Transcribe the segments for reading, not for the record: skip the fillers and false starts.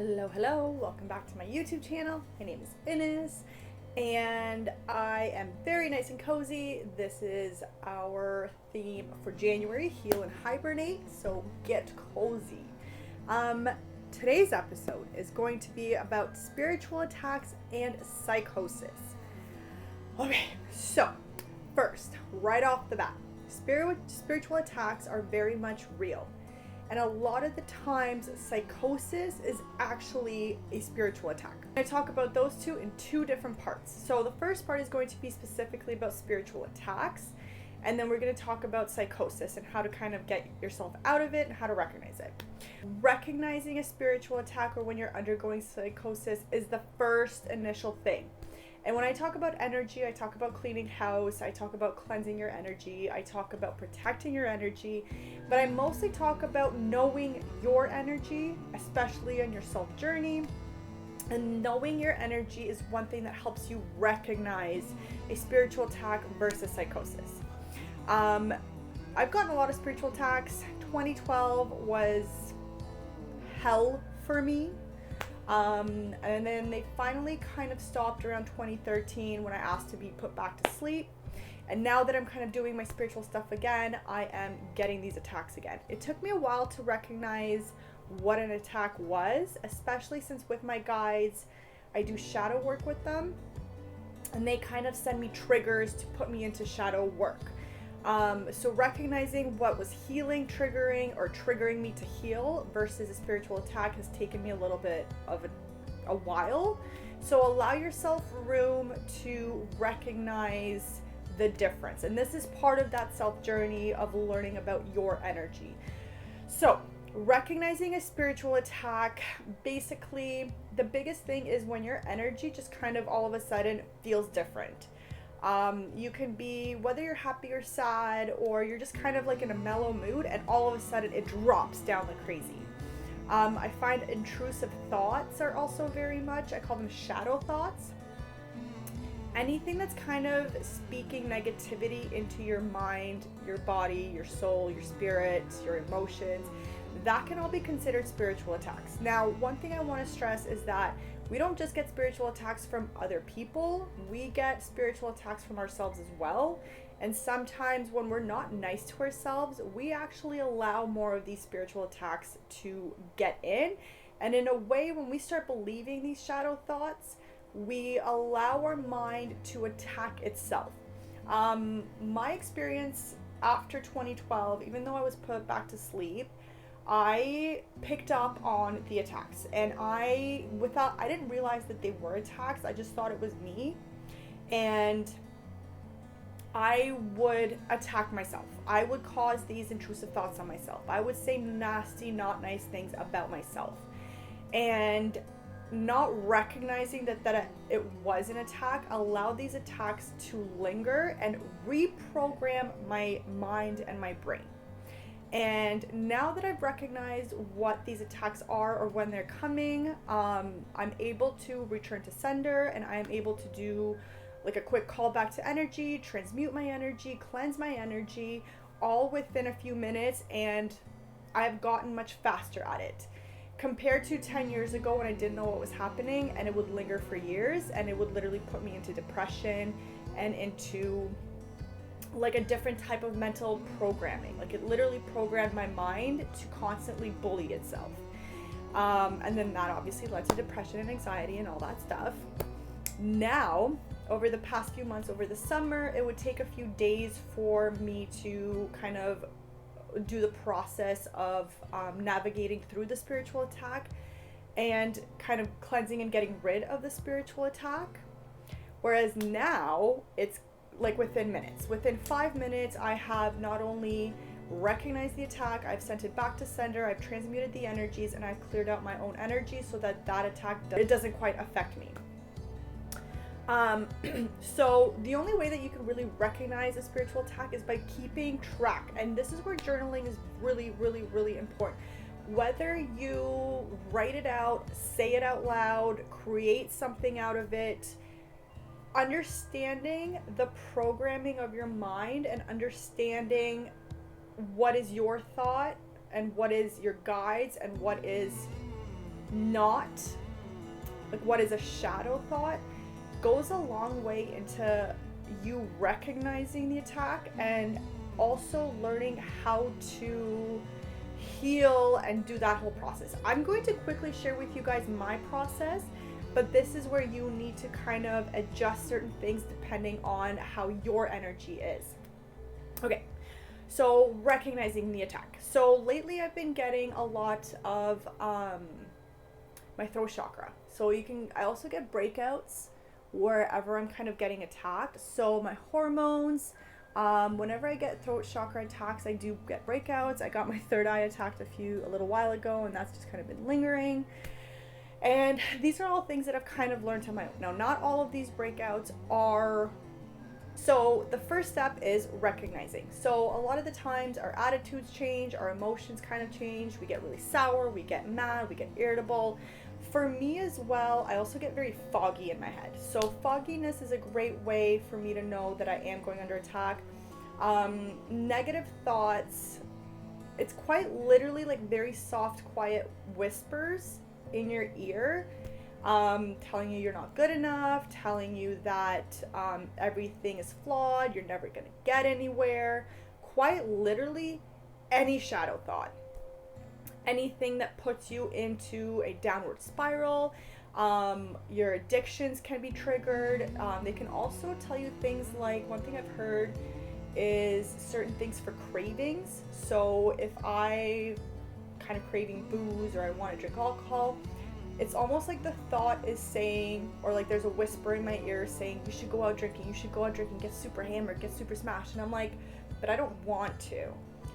Hello, welcome back to my YouTube channel. My name is Ines and I am very nice and cozy. This is our theme for January, heal and hibernate, so get cozy. Today's episode is going to be about spiritual attacks and psychosis. Okay, so first, right off the bat, spiritual attacks are very much real. And a lot of the times, psychosis is actually a spiritual attack. I talk about those two in two different parts. So the first part is going to be specifically about spiritual attacks. And then we're going to talk about psychosis and how to kind of get yourself out of it and how to recognize it. Recognizing a spiritual attack or when you're undergoing psychosis is the first initial thing. And when I talk about energy, I talk about cleaning house, I talk about cleansing your energy, I talk about protecting your energy, but I mostly talk about knowing your energy, especially on your self journey. And knowing your energy is one thing that helps you recognize a spiritual attack versus psychosis. I've gotten a lot of spiritual attacks. 2012 was hell for me. And then they finally kind of stopped around 2013 when I asked to be put back to sleep. And now that I'm kind of doing my spiritual stuff again, I am getting these attacks again. It took me a while to recognize what an attack was, especially since with my guides, I do shadow work with them. And they kind of send me triggers to put me into shadow work. So recognizing what was healing, triggering me to heal versus a spiritual attack has taken me a little bit of a while. So allow yourself room to recognize the difference. And this is part of that self journey of learning about your energy. So recognizing a spiritual attack, basically the biggest thing is when your energy just kind of all of a sudden feels different. You can be, whether you're happy or sad, or you're just kind of like in a mellow mood, and all of a sudden it drops down like crazy. I find intrusive thoughts are also very much, I call them shadow thoughts. Anything that's kind of speaking negativity into your mind, your body, your soul, your spirit, your emotions, that can all be considered spiritual attacks. Now, one thing I want to stress is that we don't just get spiritual attacks from other people, we get spiritual attacks from ourselves as well. And sometimes when we're not nice to ourselves, we actually allow more of these spiritual attacks to get in. And in a way, when we start believing these shadow thoughts, we allow our mind to attack itself. My experience after 2012, even though I was put back to sleep, I picked up on the attacks, and I didn't realize that they were attacks. I just thought it was me, and I would attack myself. I would cause these intrusive thoughts on myself. I would say nasty, not nice things about myself, and not recognizing that it was an attack allowed these attacks to linger and reprogram my mind and my brain. And now that I've recognized what these attacks are or when they're coming, I'm able to return to sender, and I'm able to do like a quick call back to energy, transmute my energy, cleanse my energy, all within a few minutes, and I've gotten much faster at it. Compared to 10 years ago when I didn't know what was happening, and it would linger for years, and it would literally put me into depression and into like a different type of mental programming. Like it literally programmed my mind to constantly bully itself. And then that obviously led to depression and anxiety and all that stuff. Now, over the past few months, over the summer, it would take a few days for me to kind of do the process of navigating through the spiritual attack and kind of cleansing and getting rid of the spiritual attack. Whereas now, it's like within minutes. Within 5 minutes, I have not only recognized the attack, I've sent it back to sender, I've transmuted the energies, and I've cleared out my own energy so that attack, it doesn't quite affect me. So the only way that you can really recognize a spiritual attack is by keeping track. And this is where journaling is really, really, really important. Whether you write it out, say it out loud, create something out of it, understanding the programming of your mind and understanding what is your thought and what is your guides and what is not, like what is a shadow thought, goes a long way into you recognizing the attack and also learning how to heal and do that whole process. I'm going to quickly share with you guys my process, but this is where you need to kind of adjust certain things depending on how your energy is. Okay, so recognizing the attack. So lately I've been getting a lot of my throat chakra. So I also get breakouts wherever I'm kind of getting attacked. So my hormones, whenever I get throat chakra attacks, I do get breakouts. I got my third eye attacked a little while ago, and that's just kind of been lingering. And these are all things that I've kind of learned on my own. Now, not all of these breakouts are. So the first step is recognizing. So a lot of the times our attitudes change, our emotions kind of change. We get really sour, we get mad, we get irritable. For me as well, I also get very foggy in my head. So fogginess is a great way for me to know that I am going under attack. Negative thoughts, it's quite literally like very soft, quiet whispers in your ear, telling you you're not good enough, telling you that everything is flawed, you're never going to get anywhere. Quite literally any shadow thought. Anything that puts you into a downward spiral. Your addictions can be triggered. They can also tell you things like, one thing I've heard is certain things for cravings. So if I kind of craving booze or I want to drink alcohol, it's almost like the thought is saying, or like there's a whisper in my ear saying, you should go out drinking, get super hammered, get super smashed. And I'm like, but I don't want to.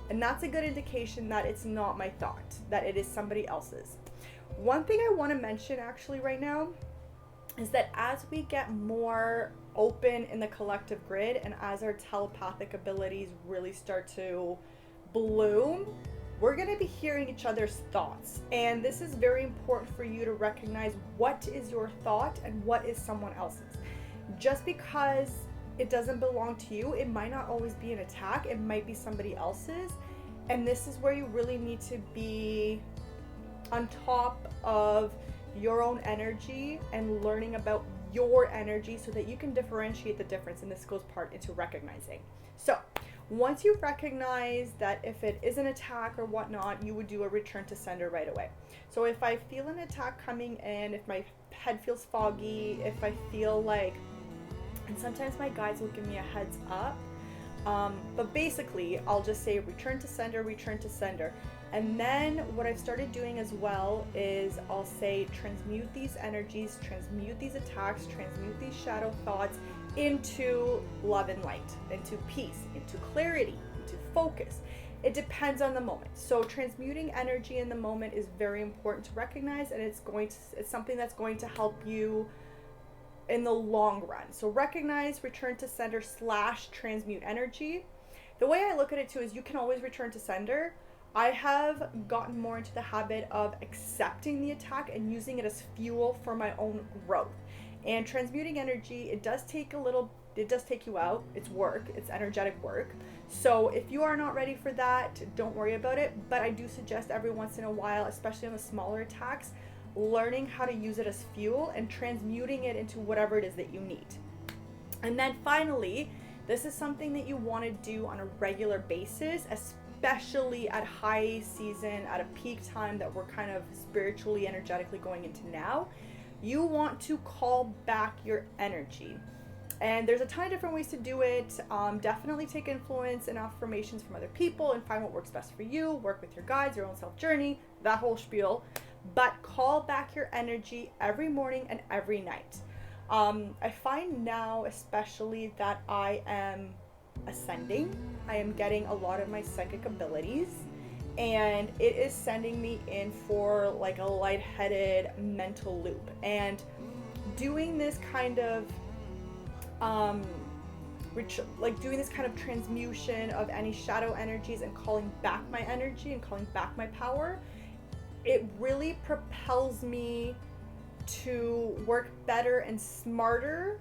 And that's a good indication that it's not my thought, that it is somebody else's. One thing I want to mention actually right now is that as we get more open in the collective grid and as our telepathic abilities really start to bloom, we're going to be hearing each other's thoughts. And this is very important for you to recognize what is your thought and what is someone else's. Just because it doesn't belong to you, it might not always be an attack, it might be somebody else's. And this is where you really need to be on top of your own energy and learning about your energy so that you can differentiate the difference. And this goes part into recognizing. So once you recognize that if it is an attack or whatnot, you would do a return to sender right away. So if I feel an attack coming in, if my head feels foggy, if I feel like, and sometimes my guides will give me a heads up, but basically I'll just say return to sender. And then what I've started doing as well is I'll say transmute these energies, transmute these attacks, transmute these shadow thoughts into love and light, into peace, into clarity, into focus. It depends on the moment. So transmuting energy in the moment is very important to recognize, and it's something that's going to help you in the long run. So recognize, return to sender / transmute energy. The way I look at it too is you can always return to sender. I have gotten more into the habit of accepting the attack and using it as fuel for my own growth. And transmuting energy, it does take you out. It's work, it's energetic work. So if you are not ready for that, don't worry about it. But I do suggest every once in a while, especially on the smaller attacks, learning how to use it as fuel and transmuting it into whatever it is that you need. And then finally, this is something that you want to do on a regular basis, especially at high season, at a peak time that we're kind of spiritually, energetically going into now. You want to call back your energy. And there's a ton of different ways to do it. Definitely take influence and affirmations from other people and find what works best for you. Work with your guides, your own self journey, that whole spiel. But call back your energy every morning and every night. I find now especially that I am ascending. I am getting a lot of my psychic abilities, and it is sending me in for like a lightheaded mental loop. And doing this kind of doing this kind of transmution of any shadow energies and calling back my energy and calling back my power, it really propels me to work better and smarter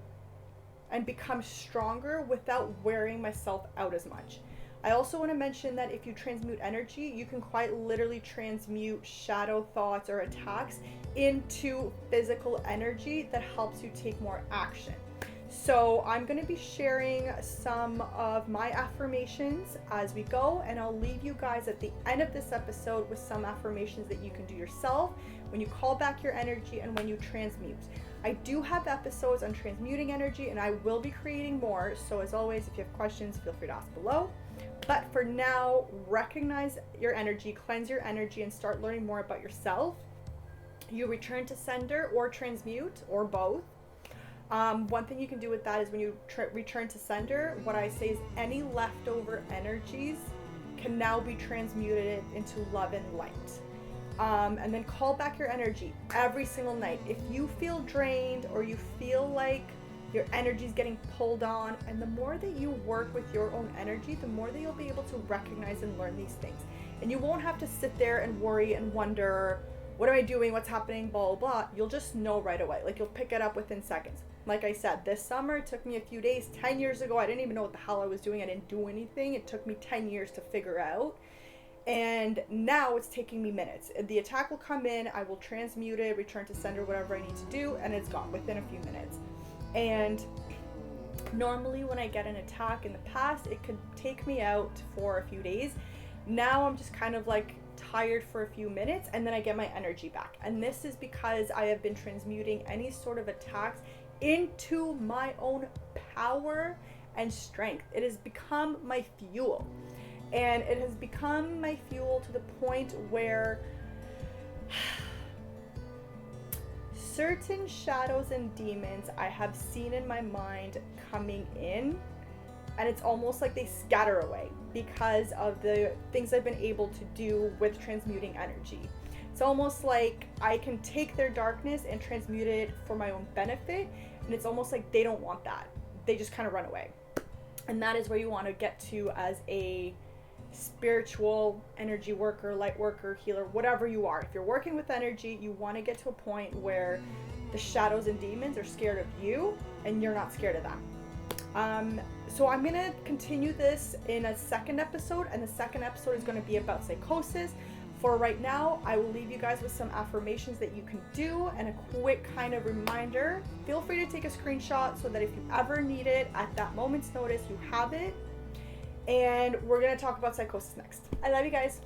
and become stronger without wearing myself out as much. I also want to mention that if you transmute energy, you can quite literally transmute shadow thoughts or attacks into physical energy that helps you take more action. So I'm going to be sharing some of my affirmations as we go, and I'll leave you guys at the end of this episode with some affirmations that you can do yourself when you call back your energy and when you transmute. I do have episodes on transmuting energy, and I will be creating more. So as always, if you have questions, feel free to ask below. But for now, recognize your energy, cleanse your energy, and start learning more about yourself. You return to sender or transmute, or both. One thing you can do with that is when you return to sender, what I say is any leftover energies can now be transmuted into love and light. And then call back your energy every single night. If you feel drained or you feel like your energy is getting pulled on, and the more that you work with your own energy, the more that you'll be able to recognize and learn these things. And you won't have to sit there and worry and wonder, what am I doing? What's happening? Blah, blah, blah. You'll just know right away. Like, you'll pick it up within seconds. Like I said, this summer it took me a few days. 10 years ago, I didn't even know what the hell I was doing. I didn't do anything. It took me 10 years to figure out. And now it's taking me minutes. The attack will come in, I will transmute it, return to sender, whatever I need to do, and it's gone within a few minutes. And normally when I get an attack in the past, it could take me out for a few days. Now I'm just kind of like tired for a few minutes, and then I get my energy back. And this is because I have been transmuting any sort of attacks into my own power and strength. It has become my fuel. And it has become my fuel to the point where certain shadows and demons I have seen in my mind coming in, and it's almost like they scatter away because of the things I've been able to do with transmuting energy. It's almost like I can take their darkness and transmute it for my own benefit, and it's almost like they don't want that. They just kind of run away. And that is where you want to get to as a spiritual energy worker, light worker, healer, whatever you are. If you're working with energy, you want to get to a point where the shadows and demons are scared of you and you're not scared of them. So I'm going to continue this in a second episode, and the second episode is going to be about psychosis. For right now, I will leave you guys with some affirmations that you can do and a quick kind of reminder. Feel free to take a screenshot so that if you ever need it at that moment's notice, you have it. And we're going to talk about psychosis next. I love you guys.